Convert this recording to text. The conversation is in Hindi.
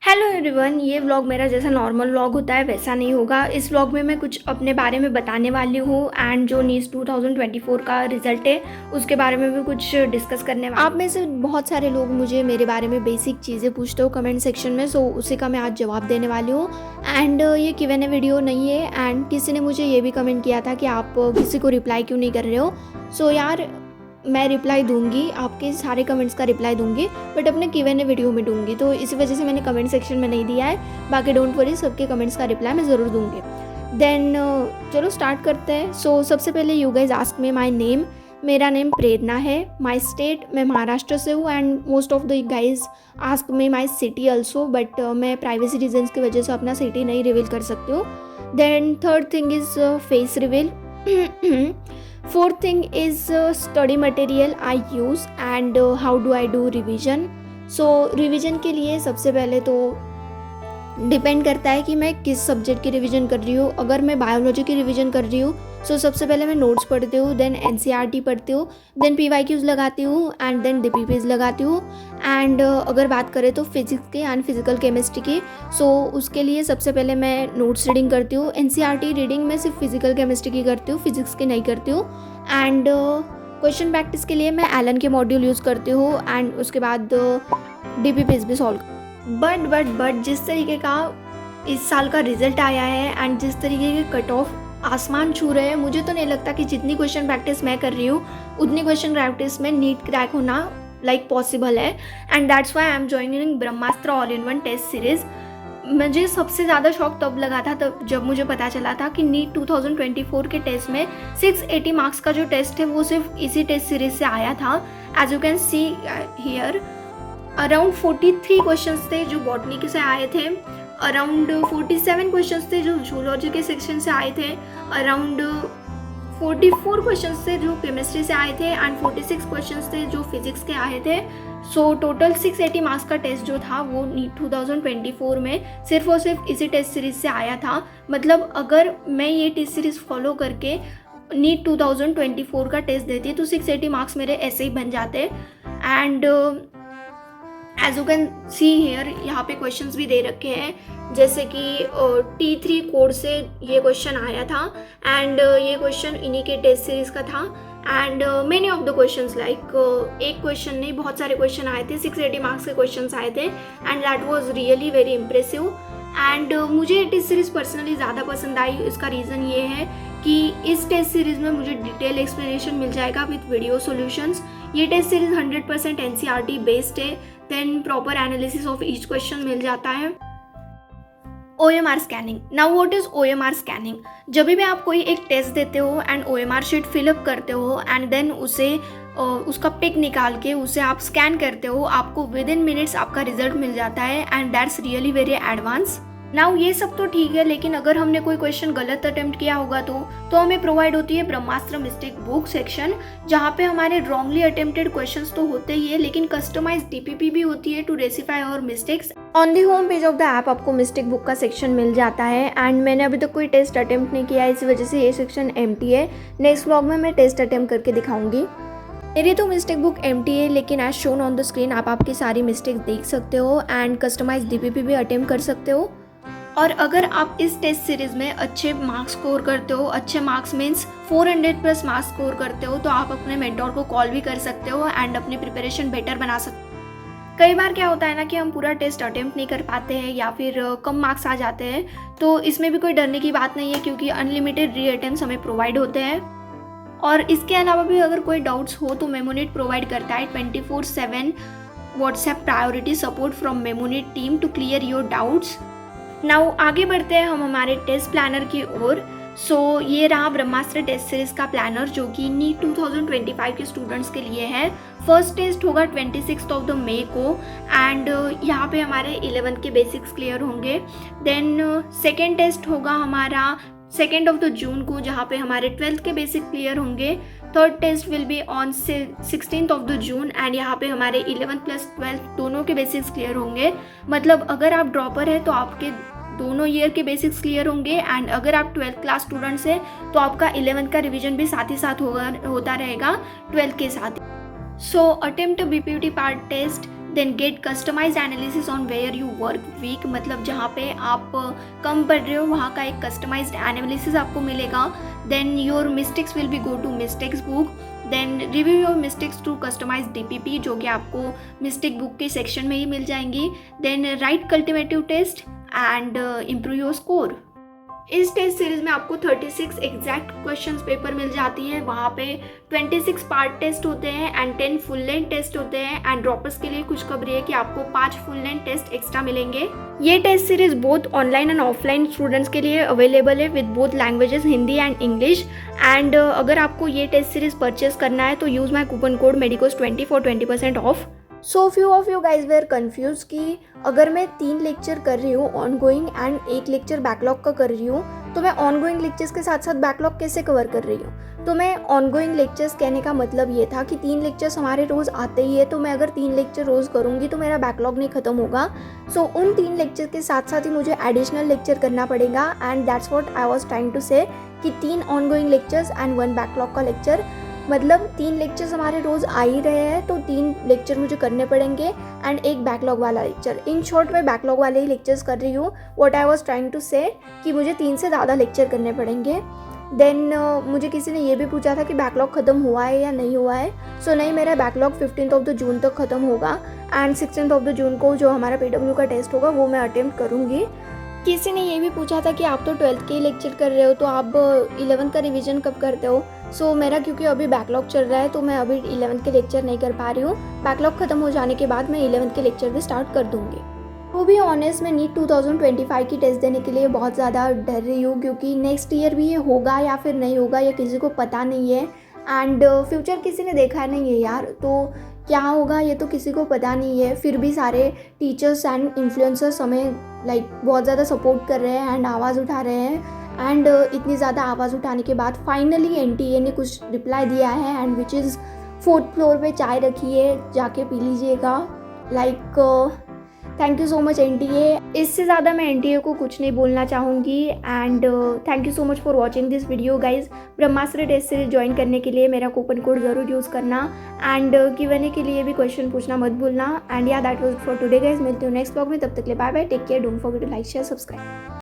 हेलो एवरीवन, ये व्लॉग मेरा जैसा नॉर्मल व्लॉग होता है वैसा नहीं होगा। इस व्लॉग में मैं कुछ अपने बारे में बताने वाली हूँ एंड जो नीट 2024 का रिजल्ट है उसके बारे में भी कुछ डिस्कस करने वाली हूँ। आप में से बहुत सारे लोग मुझे मेरे बारे में बेसिक चीज़ें पूछते हो कमेंट सेक्शन में, सो उसी का मैं आज जवाब देने वाली हूँ। एंड ये Q&A वीडियो नहीं है। एंड किसी ने मुझे ये भी कमेंट किया था कि आप किसी को रिप्लाई क्यों नहीं कर रहे हो। सो यार, मैं रिप्लाई दूंगी, आपके सारे कमेंट्स का रिप्लाई दूंगी, बट अपने Q&A वीडियो में दूंगी, तो इसी वजह से मैंने कमेंट सेक्शन में नहीं दिया है। बाकी डोंट वरी, सबके कमेंट्स का रिप्लाई मैं ज़रूर दूंगी। देन चलो स्टार्ट करते हैं। सो सबसे पहले you guys ask me my name. मेरा नेम प्रेरणा है। माई स्टेट, मैं महाराष्ट्र से हूँ। And most of the guys ask me my city also, but मैं प्राइवेसी रीजन्स की वजह से अपना सिटी नहीं रिवील कर सकती हूँ। Then third thing is face reveal. Fourth thing is study material I use and how do I do revision. So revision के लिए सबसे पहले तो डिपेंड करता है कि मैं किस सब्जेक्ट की रिवीजन कर रही हूँ। अगर मैं बायोलॉजी की रिवीजन कर रही हूँ सो सबसे पहले मैं नोट्स पढ़ती हूँ, देन NCERT पढ़ती हूँ, देन PYQs लगाती हूँ एंड देन DPPs लगाती हूँ। एंड अगर बात करें तो फिजिक्स की एंड फिजिकल केमिस्ट्री की, सो उसके लिए सबसे पहले मैं नोट्स रीडिंग करती हूँ। NCERT रीडिंग मैं सिर्फ फिजिकल केमिस्ट्री की करती हूँ, फिजिक्स की नहीं करती हूँ। एंड क्वेश्चन प्रैक्टिस के लिए मैं एलन के मॉड्यूल यूज़ करती हूँ एंड उसके बाद DPPs भी सॉल्व। बट जिस तरीके का इस साल का रिजल्ट आया है एंड जिस तरीके के कट ऑफ आसमान छू रहे हैं, मुझे तो नहीं लगता कि जितनी क्वेश्चन प्रैक्टिस मैं कर रही हूँ उतनी क्वेश्चन प्रैक्टिस में नीट क्रैक होना पॉसिबल है। And that's why I am joining Brahmastra all in one test series. मुझे सबसे ज़्यादा शौक तब लगा था तब जब मुझे पता चला था कि नीट 2024 के टेस्ट में 680 मार्क्स का जो टेस्ट है वो सिर्फ इसी टेस्ट सीरीज से आया था। As you can see here, around 43 questions थे जो बॉटनी के से आए थे, अराउंड 47 क्वेश्चंस थे जो जूलॉजी के सेक्शन से आए थे, अराउंड 44 क्वेश्चंस थे जो केमिस्ट्री से आए थे एंड 46 क्वेश्चंस थे जो फिजिक्स के आए थे। सो टोटल 680 मार्क्स का टेस्ट जो था वो नीट 2024 में सिर्फ और सिर्फ इसी टेस्ट सीरीज से आया था। मतलब अगर मैं ये टेस्ट सीरीज फॉलो करके नीट 2024 का टेस्ट देती तो 680 मार्क्स मेरे ऐसे ही बन जाते। And as you can see here, यहाँ पे क्वेश्चंस भी दे रखे हैं, जैसे कि T3 कोड से ये क्वेश्चन आया था एंड ये क्वेश्चन इन्हीं के टेस्ट सीरीज का था। And many of the questions एक क्वेश्चन नहीं, बहुत सारे क्वेश्चन आए थे, 680 मार्क्स के क्वेश्चंस आए थे and that was really very impressive. And मुझे ये टेस्ट सीरीज़ पर्सनली ज़्यादा पसंद आई। इसका रीज़न ये है कि इस टेस्ट सीरीज़ में मुझे डिटेल एक्सप्लेनेशन मिल जाएगा विथ वीडियो सॉल्यूशंस। ये टेस्ट सीरीज़ 100% NCERT बेस्ड है, then proper analysis of each question मिल जाता है। OMR scanning. Now what is OMR scanning? जब भी आप कोई एक टेस्ट देते हो एंड OMR शीट फिलअप करते हो एंड देन उसे उसका पिक निकाल के उसे आप स्कैन करते हो, आपको विद इन मिनट्स आपका रिजल्ट मिल जाता है and that's really very advance. Now ये सब तो ठीक है, लेकिन अगर हमने कोई क्वेश्चन गलत अटेम्प्ट किया होगा तो हमें प्रोवाइड होती है ब्रह्मास्त्र मिस्टेक बुक सेक्शन, जहाँ पे हमारे रॉन्गली अटेम्प्टेड क्वेश्चंस तो होते ही है लेकिन कस्टमाइज्ड DPP भी होती है to rectify our mistakes. On the home page of the app आपको मिस्टेक बुक का सेक्शन मिल जाता है एंड मैंने अभी तक कोई टेस्ट अटेम्प्ट नहीं किया है, इसी वजह से ये सेक्शन एम्प्टी है। नेक्स्ट व्लॉग में मैं टेस्ट अटेम्प्ट करके दिखाऊंगी। मेरी तो मिस्टेक बुक एम्प्टी है, लेकिन as shown on the screen आप आपकी सारी मिस्टेक देख सकते हो एंड कस्टमाइज्ड DPP भी अटेम्प्ट कर सकते हो। और अगर आप इस टेस्ट सीरीज़ में अच्छे मार्क्स स्कोर करते हो, अच्छे मार्क्स मीन्स 400+ मार्क्स स्कोर करते हो, तो आप अपने मेंटोर को कॉल भी कर सकते हो एंड अपनी प्रिपरेशन बेटर बना सकते हो। कई बार क्या होता है ना कि हम पूरा टेस्ट अटेम्प्ट नहीं कर पाते हैं या फिर कम मार्क्स आ जाते हैं, तो इसमें भी कोई डरने की बात नहीं है क्योंकि अनलिमिटेड री अटेम्प्ट्स हमें प्रोवाइड होते हैं। और इसके अलावा भी अगर कोई डाउट्स हो तो मेमोनेट प्रोवाइड करता है 24/7 WhatsApp priority support from Memonet team to clear your doubts. Now आगे बढ़ते हैं हम हमारे टेस्ट प्लानर की ओर। सो ये रहा ब्रह्मास्त्र टेस्ट सीरीज का प्लानर जो कि नीट 2025 के स्टूडेंट्स के लिए है। फर्स्ट टेस्ट होगा 26 मई को एंड यहाँ पे हमारे 11th के बेसिक्स क्लियर होंगे। देन सेकेंड टेस्ट होगा हमारा 2 जून को, जहाँ पे हमारे 12th के बेसिक क्लियर होंगे। Third test will be on 16 June and यहाँ पे हमारे 11th + 12th दोनों के बेसिक्स क्लियर होंगे। मतलब अगर आप ड्रॉपर है तो आपके दोनों ईयर के बेसिक्स क्लियर होंगे एंड अगर आप 12th क्लास स्टूडेंट्स हैं तो आपका 11th का रिवीजन भी साथ ही साथ होता रहेगा 12th के साथ। So attempt BPT part test then get customized analysis on where you work weak, मतलब जहाँ पे आप कम पढ़ रहे हो वहाँ का एक कस्टमाइज्ड एनालिसिस आपको मिलेगा. Then your mistakes will be go to mistakes book. Then review your mistakes to customise DPP, जो कि आपको मिस्टेक बुक के सेक्शन में ही मिल जाएंगी. Then write cumulative test and improve your score. इस टेस्ट सीरीज में आपको 36 एग्जैक्ट क्वेश्चंस पेपर मिल जाती हैं. वहाँ पे 26 पार्ट टेस्ट होते हैं एंड 10 फुल लेंथ टेस्ट होते हैं. एंड ड्रॉपर्स के लिए खुशखबरी है कि आपको 5 फुल लेंथ टेस्ट एक्स्ट्रा मिलेंगे. ये test series both online and offline students के लिए अवेलेबल है with both languages Hindi and English. And अगर आपको ये टेस्ट सीरीज परचेस करना है तो use my coupon code MEDICOS20 for 20% off. So few of you guys were confuse कि अगर मैं 3 लेक्चर कर रही हूँ ongoing and 1 lecture backlog का कर रही हूँ तो मैं ऑन गोइंग लेक्चर्स के साथ साथ बैकलॉग कैसे कवर कर रही हूँ. तो मैं ऑन गोइंग लेक्चर्स कहने का मतलब ये था कि 3 लेक्चर्स हमारे रोज़ आते ही है, तो मैं अगर 3 लेक्चर रोज़ करूँगी तो मेरा बैकलॉग नहीं ख़त्म होगा. सो उन 3 लेक्चर के साथ साथ ही मुझे एडिशनल लेक्चर करना पड़ेगा. And that's what I was trying to say कि 3 ongoing lectures and 1 backlog का लेक्चर, मतलब 3 लेक्चर्स हमारे रोज़ आ ही रहे हैं तो 3 लेक्चर मुझे करने पड़ेंगे एंड 1 बैकलॉग वाला लेक्चर. इन शॉर्ट मैं बैकलॉग वाले ही लेक्चर्स कर रही हूँ. What I was trying to say कि मुझे 3 से ज़्यादा लेक्चर करने पड़ेंगे. देन मुझे किसी ने ये भी पूछा था कि बैकलॉग ख़त्म हुआ है या नहीं हुआ है. सो नहीं, मेरा backlog 15th of the June तक ख़त्म होगा and 16th of the June को जो हमारा PW का टेस्ट होगा वो मैं अटेम्प्ट करूँगी. किसी ने ये भी पूछा था कि आप तो 12th के लेक्चर कर रहे हो तो आप 11th का रिवीजन कब करते हो. सो मेरा क्योंकि अभी बैकलॉग चल रहा है तो मैं अभी 11th के लेक्चर नहीं कर पा रही हूँ. बैकलॉग ख़त्म हो जाने के बाद मैं 11th के लेक्चर भी स्टार्ट कर दूँगी. तो भी ऑनेस्ट मैं नीट 2025 की टेस्ट देने के लिए बहुत ज़्यादा डर रही हूँ क्योंकि नेक्स्ट ईयर भी ये होगा या फिर नहीं होगा ये किसी को पता नहीं है. एंड फ्यूचर किसी ने देखा नहीं है यार, तो क्या होगा ये तो किसी को पता नहीं है. फिर भी सारे टीचर्स एंड इन्फ्लुएंसर्स हमें बहुत ज़्यादा सपोर्ट कर रहे हैं एंड आवाज़ उठा रहे हैं. एंड इतनी ज़्यादा आवाज़ उठाने के बाद फाइनली NTA ने कुछ रिप्लाई दिया है and which is 4th floor पे चाय रखी है, जाके पी लीजिएगा. Thank you so much NTA. इससे ज़्यादा मैं NTA को कुछ नहीं बोलना चाहूँगी. And thank you so much for watching this video guys. Brahmastra test series join करने के लिए मेरा कूपन कोड ज़रूर यूज़ करना एंड Q&A के लिए भी क्वेश्चन पूछना मत भूलना. And yeah that was for today guys. मिलती हूँ नेक्स्ट ब्लॉग में, तब तक के लिए bye bye, take care, don't forget to like share subscribe.